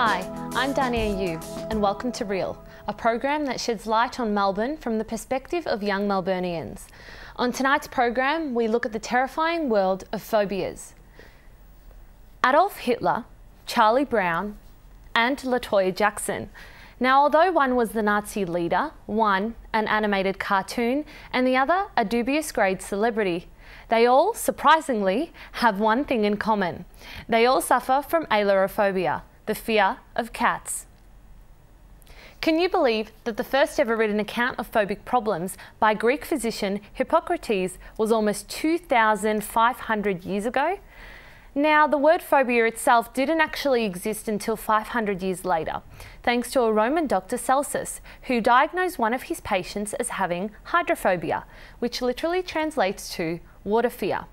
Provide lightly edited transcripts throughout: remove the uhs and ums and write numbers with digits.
Hi, I'm Dania Ayoub and welcome to Real, a program that sheds light on Melbourne from the perspective of young Melburnians. On tonight's program, we look at the terrifying world of phobias. Adolf Hitler, Charlie Brown and LaToya Jackson. Now, although one was the Nazi leader, one an animated cartoon, and the other a dubious grade celebrity, they all, surprisingly, have one thing in common. They all suffer from ailurophobia, the fear of cats. Can you believe that the first ever written account of phobic problems by Greek physician Hippocrates was almost 2,500 years ago? Now, the word phobia itself didn't actually exist until 500 years later, thanks to a Roman doctor, Celsus, who diagnosed one of his patients as having hydrophobia, which literally translates to water fear.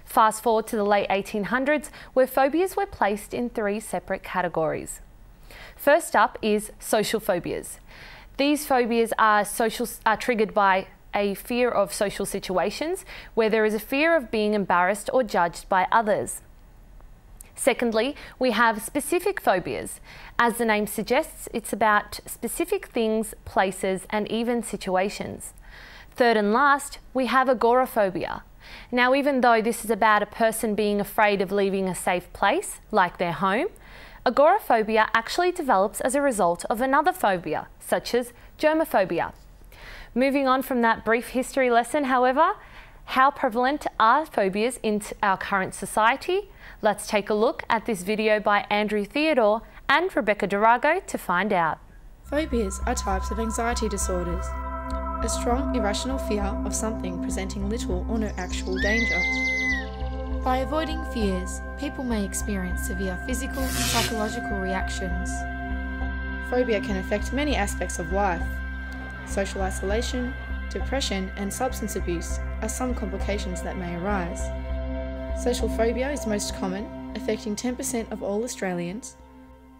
Fast forward to the late 1800s, where phobias were placed in three separate categories. First up is social phobias. These phobias are triggered by a fear of social situations, where there is a fear of being embarrassed or judged by others. Secondly, we have specific phobias. As the name suggests, it's about specific things, places, and even situations. Third and last, we have agoraphobia. Now, even though this is about a person being afraid of leaving a safe place, like their home, agoraphobia actually develops as a result of another phobia, such as germophobia. Moving on from that brief history lesson, however, how prevalent are phobias in our current society? Let's take a look at this video by Andrew Theodore and Rebecca Durago to find out. Phobias are types of anxiety disorders, a strong irrational fear of something presenting little or no actual danger. By avoiding fears, people may experience severe physical and psychological reactions. Phobia can affect many aspects of life. Social isolation, depression, and substance abuse are some complications that may arise. Social phobia is most common, affecting 10% of all Australians,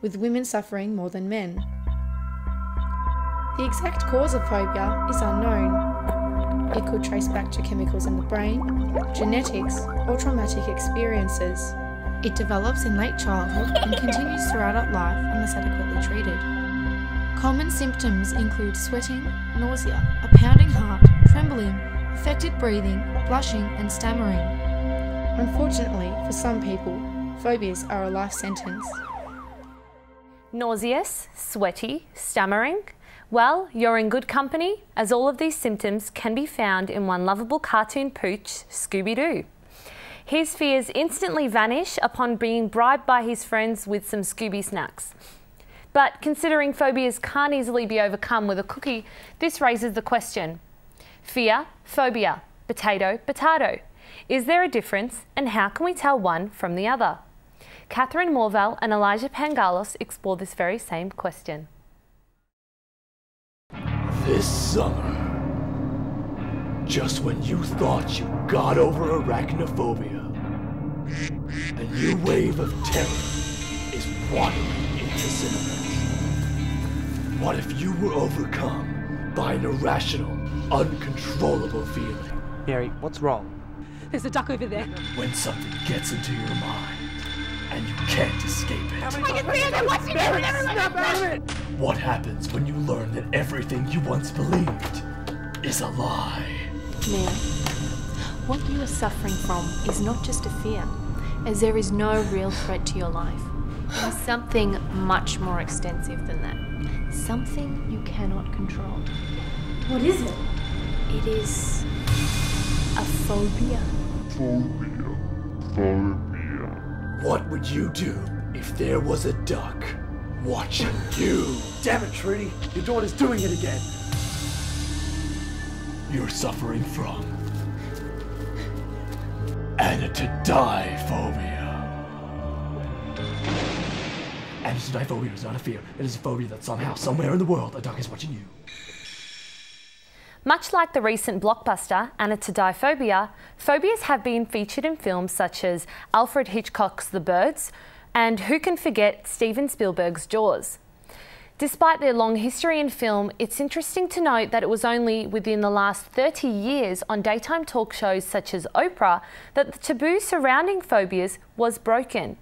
with women suffering more than men. The exact cause of phobia is unknown. It could trace back to chemicals in the brain, genetics, or traumatic experiences. It develops in late childhood and continues throughout life unless adequately treated. Common symptoms include sweating, nausea, a pounding heart, trembling, affected breathing, blushing, and stammering. Unfortunately, for some people, phobias are a life sentence. Nauseous, sweaty, stammering? Well, you're in good company, as all of these symptoms can be found in one lovable cartoon pooch, Scooby-Doo. His fears instantly vanish upon being bribed by his friends with some Scooby snacks. But considering phobias can't easily be overcome with a cookie, this raises the question: fear, phobia, potato, potato. Is there a difference, and how can we tell one from the other? Catherine Morvell and Elijah Pangalos explore this very same question. This summer, just when you thought you got over arachnophobia, a new wave of terror is wandering into cinemas. What if you were overcome by an irrational, uncontrollable feeling? Mary, what's wrong? There's a duck over there. When something gets into your mind, and you can't escape it. What happens when you learn that everything you once believed is a lie? Mary, what you are suffering from is not just a fear, as there is no real threat to your life. It is something much more extensive than that. Something you cannot control. What is it? It is a phobia. What would you do if there was a duck watching you? Damn it, Trudy! Your daughter's doing it again! You're suffering from anatidaephobia. Anatidaephobia is not a fear. It is a phobia that somehow, somewhere in the world, a duck is watching you. Much like the recent blockbuster Anatidaephobia, phobias have been featured in films such as Alfred Hitchcock's The Birds and who can forget Steven Spielberg's Jaws. Despite their long history in film, it's interesting to note that it was only within the last 30 years on daytime talk shows such as Oprah that the taboo surrounding phobias was broken.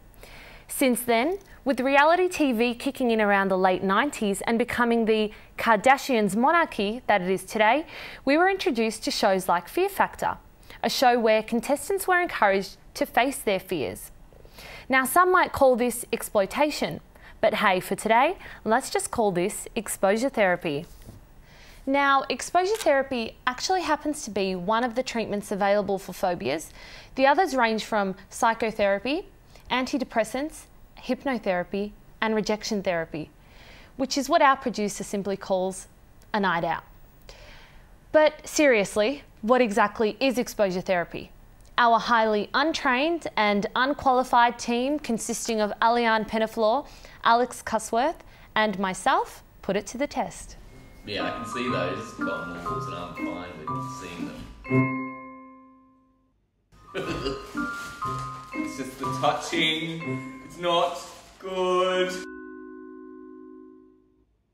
Since then, with reality TV kicking in around the late 90s and becoming the Kardashians monarchy that it is today, we were introduced to shows like Fear Factor, a show where contestants were encouraged to face their fears. Now, some might call this exploitation, but hey, for today, let's just call this exposure therapy. Now, exposure therapy actually happens to be one of the treatments available for phobias. The others range from psychotherapy, antidepressants, hypnotherapy, and rejection therapy, which is what our producer simply calls a night out. But seriously, what exactly is exposure therapy? Our highly untrained and unqualified team, consisting of Aliane Penaflor, Alex Cusworth, and myself, put it to the test. Yeah, I can see those cotton walls and I'm fine with seeing them. It's just the touching, it's not good.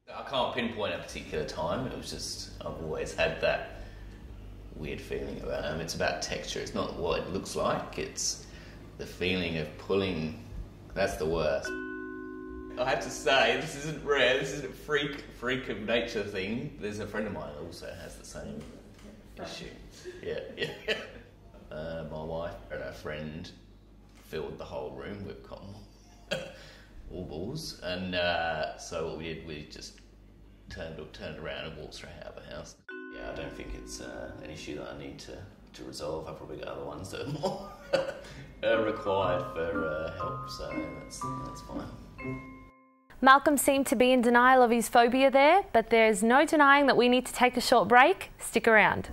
I can't pinpoint a particular time, it was just, I've always had that weird feeling about them. It's about texture, it's not what it looks like, it's the feeling of pulling, that's the worst. I have to say, this isn't rare, this isn't a freak of nature thing. There's a friend of mine that also has the same issue. Yeah. My wife and her friend filled the whole room with cotton wool balls, and so what we did, we just turned around and walked straight out of the house. Yeah, I don't think it's an issue that I need to resolve. I've probably got other ones that are more required for help, so that's fine. Malcolm seemed to be in denial of his phobia there, but there's no denying that we need to take a short break. Stick around.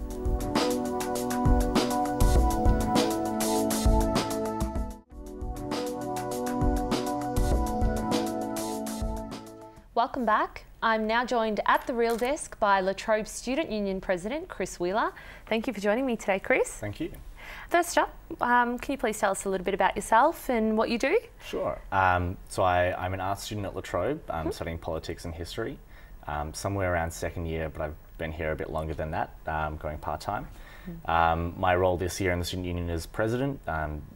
Welcome back. I'm now joined at the Real Desk by La Trobe Student Union President Chris Wheeler. Thank you for joining me today, Chris. Thank you. First up, can you please tell us a little bit about yourself and what you do? Sure. So I'm an art student at La Trobe, studying politics and history. Somewhere around second year, but I've been here a bit longer than that, going part-time. My role this year in the Student Union is president,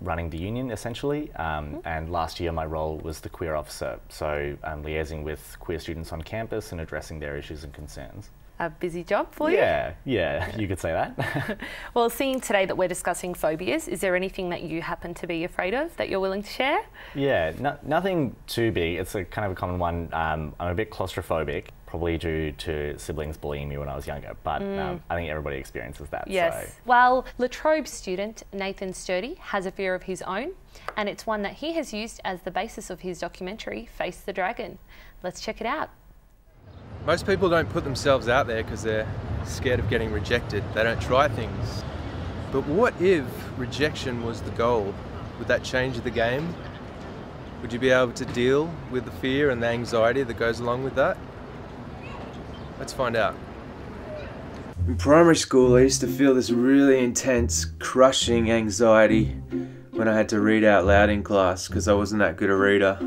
running the union essentially, and last year my role was the queer officer, so liaising with queer students on campus and addressing their issues and concerns. A busy job for you? Yeah, you could say that. Well, seeing today that we're discussing phobias, is there anything that you happen to be afraid of that you're willing to share? Yeah, nothing too big. It's a kind of a common one. I'm a bit claustrophobic, probably due to siblings bullying me when I was younger, but I think everybody experiences that. Yes. So. Well, La Trobe student Nathan Sturdy has a fear of his own, and it's one that he has used as the basis of his documentary, Face the Dragon. Let's check it out. Most people don't put themselves out there because they're scared of getting rejected. They don't try things. But what if rejection was the goal? Would that change the game? Would you be able to deal with the fear and the anxiety that goes along with that? Let's find out. In primary school, I used to feel this really intense, crushing anxiety when I had to read out loud in class because I wasn't that good a reader.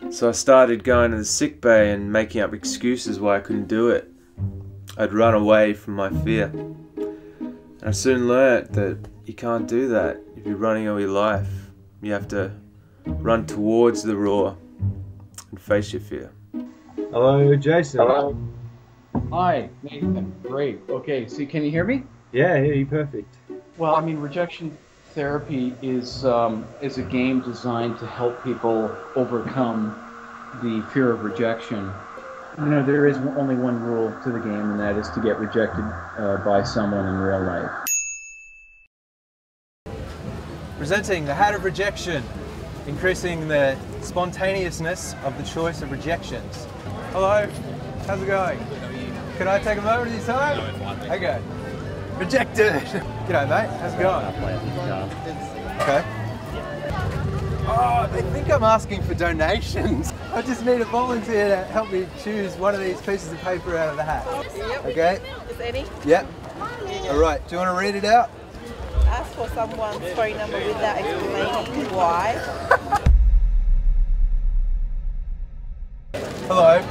So I started going to the sick bay and making up excuses why I couldn't do it. I'd run away from my fear. And I soon learnt that you can't do that if you're running all your life. You have to run towards the roar and face your fear. Hello, Jason. Hello. Hi, Nathan. Great. Okay, so can you hear me? Yeah, I hear you perfect. Well, I mean, rejection therapy is a game designed to help people overcome the fear of rejection. You know, there is only one rule to the game, and that is to get rejected by someone in real life. Presenting the hat of rejection, increasing the spontaneousness of the choice of rejections. Hello, how's it going? Can I take a moment of your time? Okay. Rejected! G'day mate, how's it going? Okay. Oh, they think I'm asking for donations. I just need a volunteer to help me choose one of these pieces of paper out of the hat. Yep. Okay? Is any? Yep. Alright, do you want to read it out? Ask for someone's phone number without explaining why. Hello.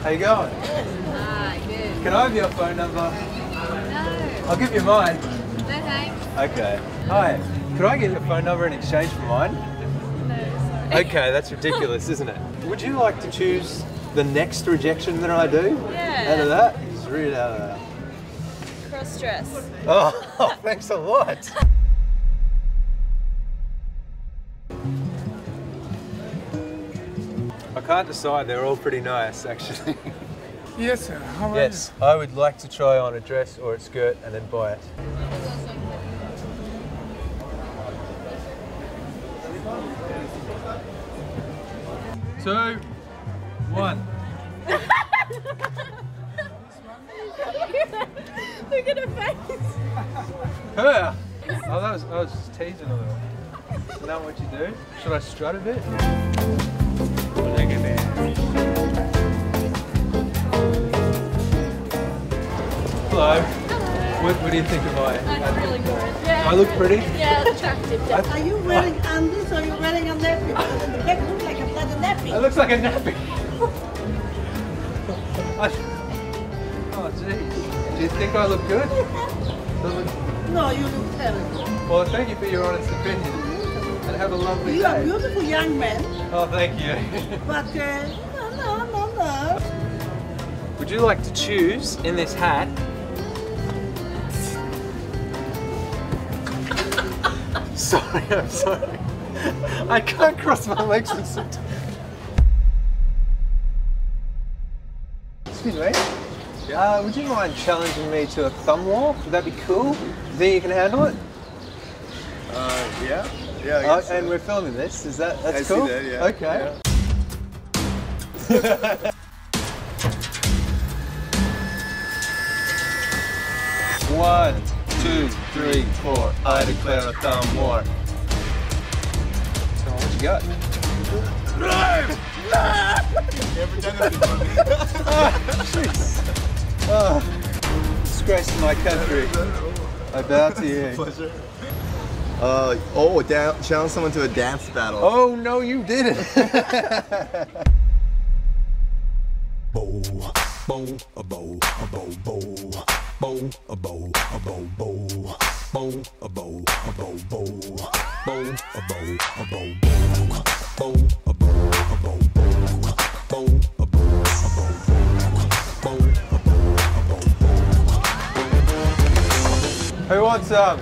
How you going? Good. Can I have your phone number? No. I'll give you mine. No thanks. Okay. Hi. Could I get your phone number in exchange for mine? No, sorry. Okay, that's ridiculous, isn't it? Would you like to choose the next rejection that I do? Yeah. Out of that? Just read it out of that. Cross-dress. Oh, thanks a lot. I can't decide, they're all pretty nice actually. Yes, sir. How are Yes, I would like to try on a dress or a skirt and then buy it. Two, one. Look at her face. Her? Oh, I was just teasing a little. Isn't that what you do? Should I strut a bit? Look at that. Hello. What do you think of my? That's really good. Do Yeah. I look pretty? Yeah, it's attractive. Are you wearing undies or are you wearing a nappy? Because in the back looks like a bloody nappy. It looks like a nappy. Oh, jeez. Do you think I look good? No, you look terrible. Well, thank you for your honest opinion. And have a lovely You day. are a beautiful young man. Oh, thank you. But, no. Would you like to choose in this hat? Sorry, I'm sorry. I can't cross my legs and sit. Excuse me. Would you mind challenging me to a thumb war? Would that be cool? Do you think you can handle it? Yeah. Yeah, I guess so. And we're filming this. Is that's I cool? see that, yeah. Okay. Yeah. 1, 2, 3, 4. I declare a thumb war. So what you got? Disgrace to my country. I bow to you. Pleasure. Challenge someone to a dance battle. Oh no, you didn't. Bow, bow, a bow, a bow, bow, bow, a bow, a bow, bow, bow, a bow, a bow, bow, bow, a bow, a bow, bow, a bow, a bow, bow, a bow, a bow, bow, a bow, Who wants some?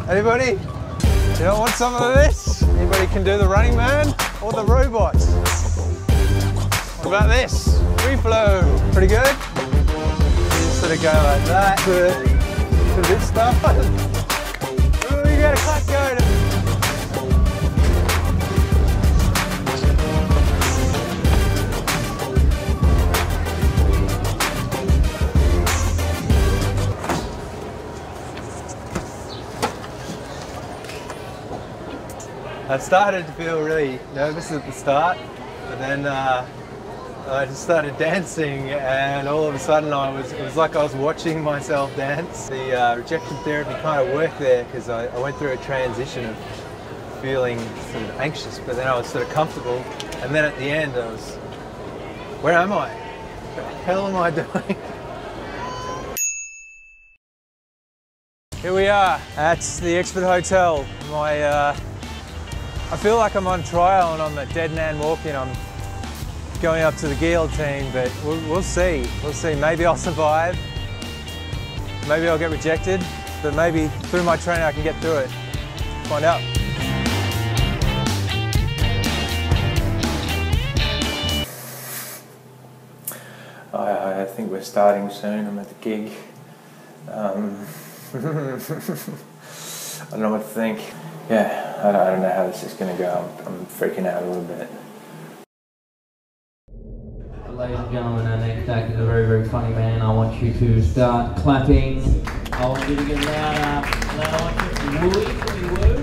Anybody? You don't want some of this? Anybody can do the Running Man or the robots? What about this? Free flow. Pretty good? You just sort of go like that to this stuff. Ooh, you gotta cut going. I started to feel really nervous at the start, but then I just started dancing, and all of a sudden it was like I was watching myself dance. The rejection therapy kind of worked there because I went through a transition of feeling sort of anxious, but then I was sort of comfortable, and then at the end I was, where am I? What the hell am I doing? Here we are at the Expert Hotel. I feel like I'm on trial and I'm a dead man walking. I'm going up to the guillotine, but we'll see. We'll see. Maybe I'll survive. Maybe I'll get rejected, but maybe through my training I can get through it. Find out. I think we're starting soon. I'm at the gig. I don't know what to think. Yeah, I don't know how this is going to go. I'm freaking out a little bit. Ladies and gentlemen, our next act is a very, very funny man. I want you to start clapping. I want you to get louder. I want you to woo, woo, woo.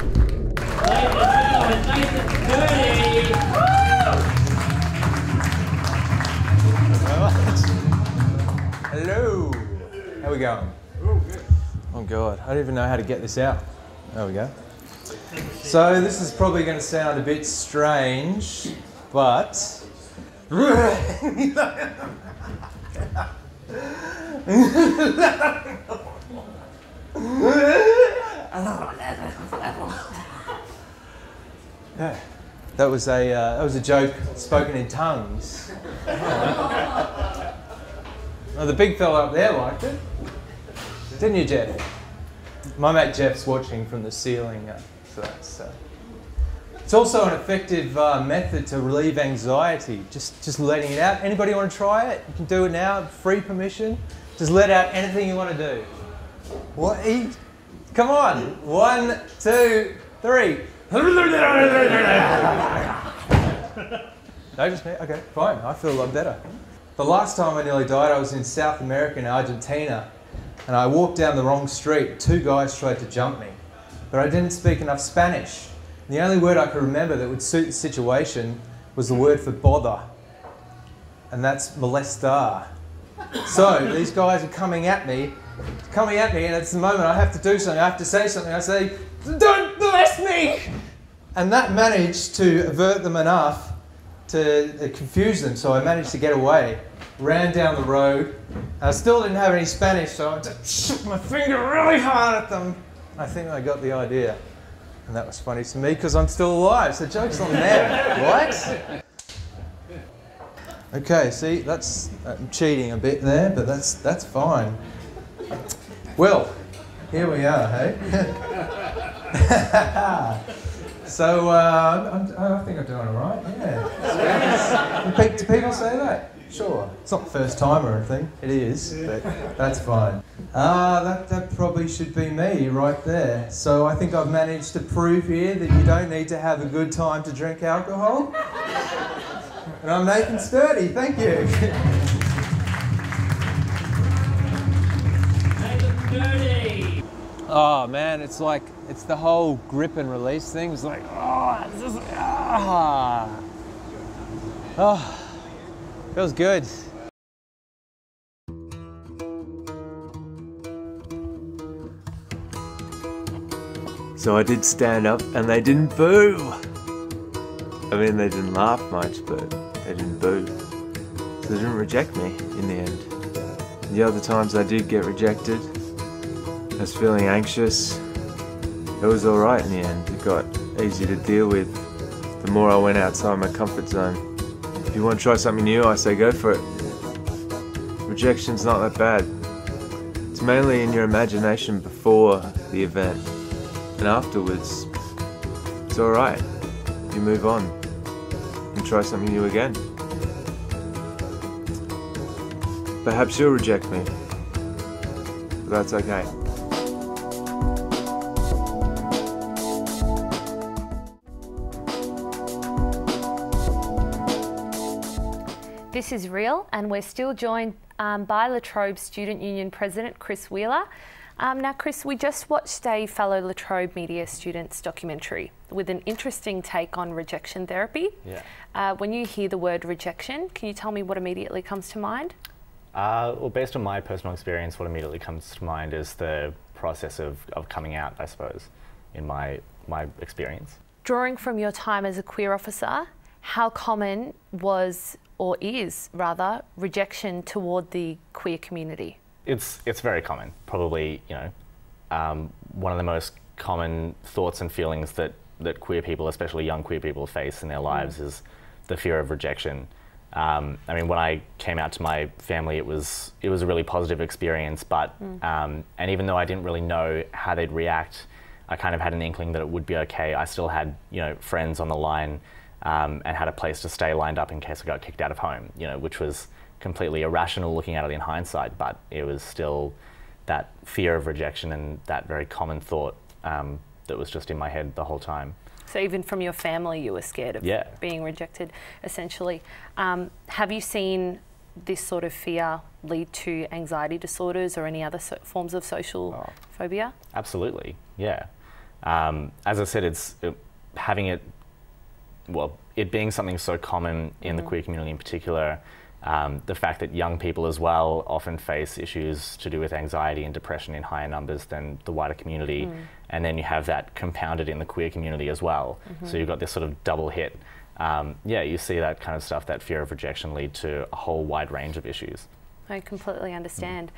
Ladies and gentlemen, Nathan Purdy. Hello. How we going? Oh God, I don't even know how to get this out. There we go. So this is probably going to sound a bit strange, but Yeah, that was a joke spoken in tongues. Well, the big fella up there liked it, didn't you, Jeff? My mate Jeff's watching from the ceiling, so that's. It's also an effective method to relieve anxiety. Just letting it out. Anybody want to try it? You can do it now. Free permission. Just let out anything you want to do. What? Come on. 1, 2, 3. No, just me? Okay, fine. I feel a lot better. The last time I nearly died, I was in South America, in Argentina, and I walked down the wrong street. 2 guys tried to jump me, but I didn't speak enough Spanish. The only word I could remember that would suit the situation was the word for bother, and that's molestar. So these guys are coming at me, and it's the moment I have to do something, I have to say something. I say, "Don't molest me!" And that managed to avert them enough to confuse them, so I managed to get away. Ran down the road, and I still didn't have any Spanish, so I just shook my finger really hard at them. I think I got the idea. And that was funny to me because I'm still alive, so joke's on them. What? Okay, see, that's I'm cheating a bit there, but that's fine. Well, here we are, hey? So I think I'm doing all right. Yeah. Do people say that? Sure. It's not the first time or anything. It is, but that's fine. That probably should be me right there. So I think I've managed to prove here that you don't need to have a good time to drink alcohol. And I'm Nathan Sturdy. Thank you. Nathan Sturdy. Oh man, it's the whole grip and release thing. It's like, oh, feels good. So I did stand up and they didn't boo. I mean, they didn't laugh much, but they didn't boo. So they didn't reject me in the end. The other times I did get rejected, I was feeling anxious. It was alright in the end. It got easy to deal with the more I went outside my comfort zone. If you want to try something new, I say go for it. Rejection's not that bad. It's mainly in your imagination before the event. And afterwards, it's alright. You move on and try something new again. Perhaps you'll reject me, but that's okay. This is Real, and we're still joined by La Trobe Student Union President Chris Wheeler. Now, Chris, we just watched a fellow La Trobe media student's documentary with an interesting take on rejection therapy. Yeah. When you hear the word rejection, can you tell me what immediately comes to mind? Well, based on my personal experience, what immediately comes to mind is the process of coming out, I suppose, in my experience. Drawing from your time as a queer officer, how common was, or is rather, rejection toward the queer community? It's very common. Probably, one of the most common thoughts and feelings that queer people, especially young queer people, face in their lives is the fear of rejection. I mean, when I came out to my family, it was a really positive experience, but and even though I didn't really know how they'd react, I kind of had an inkling that it would be okay. I still had, friends on the line and had a place to stay lined up in case I got kicked out of home, which was completely irrational looking at it in hindsight, but it was still that fear of rejection and that very common thought that was just in my head the whole time. So even from your family you were scared of being rejected, essentially. Have you seen this sort of fear lead to anxiety disorders or any other forms of social phobia? Absolutely, yeah. As I said, it being something so common in the queer community in particular, the fact that young people as well often face issues to do with anxiety and depression in higher numbers than the wider community, and then you have that compounded in the queer community as well. So you've got this sort of double hit. You see that kind of stuff, that fear of rejection, lead to a whole wide range of issues. I completely understand.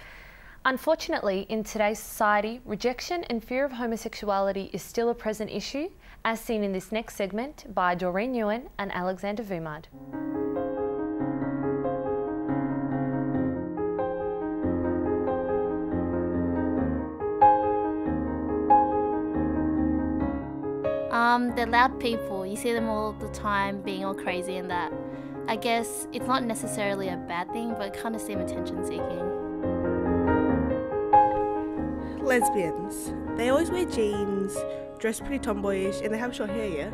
Unfortunately, in today's society, rejection and fear of homosexuality is still a present issue, as seen in this next segment by Doreen Ewan and Alexander Vumad. They're loud people. You see them all the time being all crazy and that. I guess it's not necessarily a bad thing, but it kind of seems attention seeking. Lesbians. They always wear jeans, dress pretty tomboyish, and they have short hair, yeah?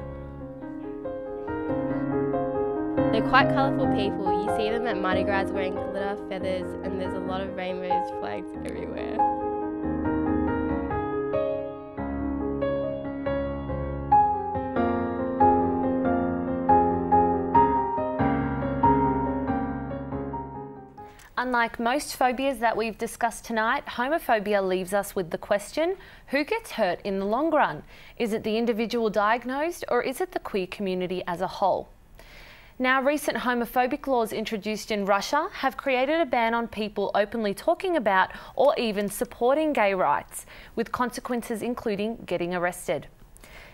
They're quite colourful people. You see them at Mardi Gras wearing glitter, feathers, and there's a lot of rainbows, flags everywhere. Unlike most phobias that we've discussed tonight, homophobia leaves us with the question, who gets hurt in the long run? Is it the individual diagnosed, or is it the queer community as a whole? Now, recent homophobic laws introduced in Russia have created a ban on people openly talking about or even supporting gay rights, with consequences including getting arrested.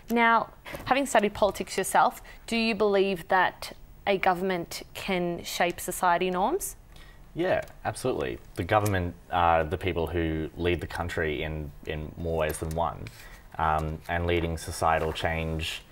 Now, having studied politics yourself, do you believe that a government can shape society norms? Yeah, absolutely. The government are the people who lead the country in more ways than one, and leading societal change.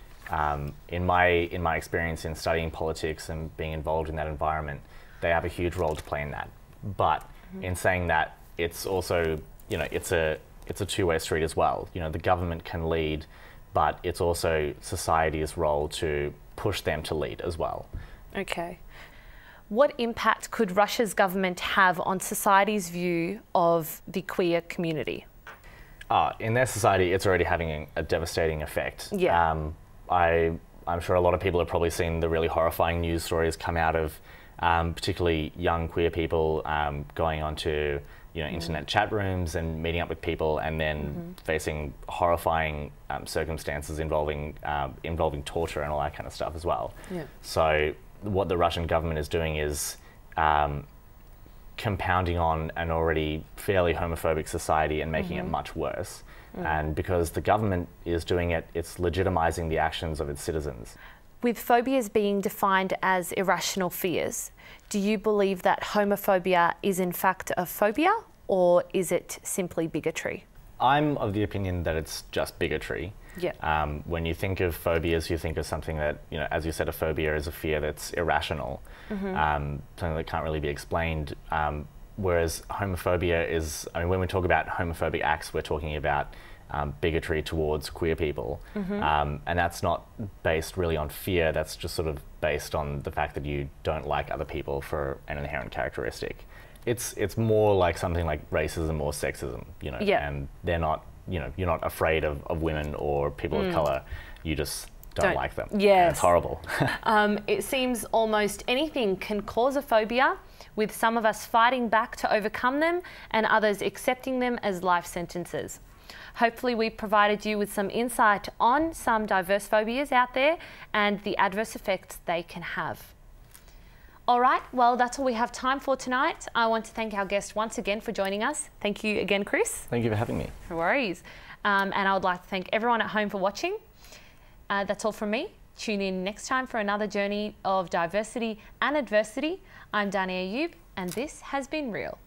In my experience in studying politics and being involved in that environment, they have a huge role to play in that. But in saying that, it's also, you know, it's a two-way street as well. You know, the government can lead, but it's also society's role to push them to lead as well. Okay. What impact could Russia's government have on society's view of the queer community? In their society, it's already having a devastating effect. Yeah. I'm sure a lot of people have probably seen the really horrifying news stories come out of particularly young queer people going onto internet chat rooms and meeting up with people and then facing horrifying circumstances involving torture and all that kind of stuff as well. Yeah. So what the Russian government is doing is compounding on an already fairly homophobic society and making it much worse. And because the government is doing it, it's legitimizing the actions of its citizens. With phobias being defined as irrational fears, do you believe that homophobia is in fact a phobia, or is it simply bigotry? I'm of the opinion that it's just bigotry. Yeah. When you think of phobias, you think of something that, as you said, a phobia is a fear that's irrational, something that can't really be explained. Whereas homophobia is, when we talk about homophobic acts, we're talking about bigotry towards queer people. And that's not based really on fear, that's just sort of based on the fact that you don't like other people for an inherent characteristic. It's more like something like racism or sexism, and they're not, you're not afraid of women or people of colour, you just don't like them. Yes. It's horrible. It seems almost anything can cause a phobia, with some of us fighting back to overcome them and others accepting them as life sentences. Hopefully we provided you with some insight on some diverse phobias out there and the adverse effects they can have. All right, well, that's all we have time for tonight. I want to thank our guest once again for joining us. Thank you again, Chris. Thank you for having me. No worries. And I would like to thank everyone at home for watching. That's all from me. Tune in next time for another journey of diversity and adversity. I'm Dania Ayoub, and this has been Real.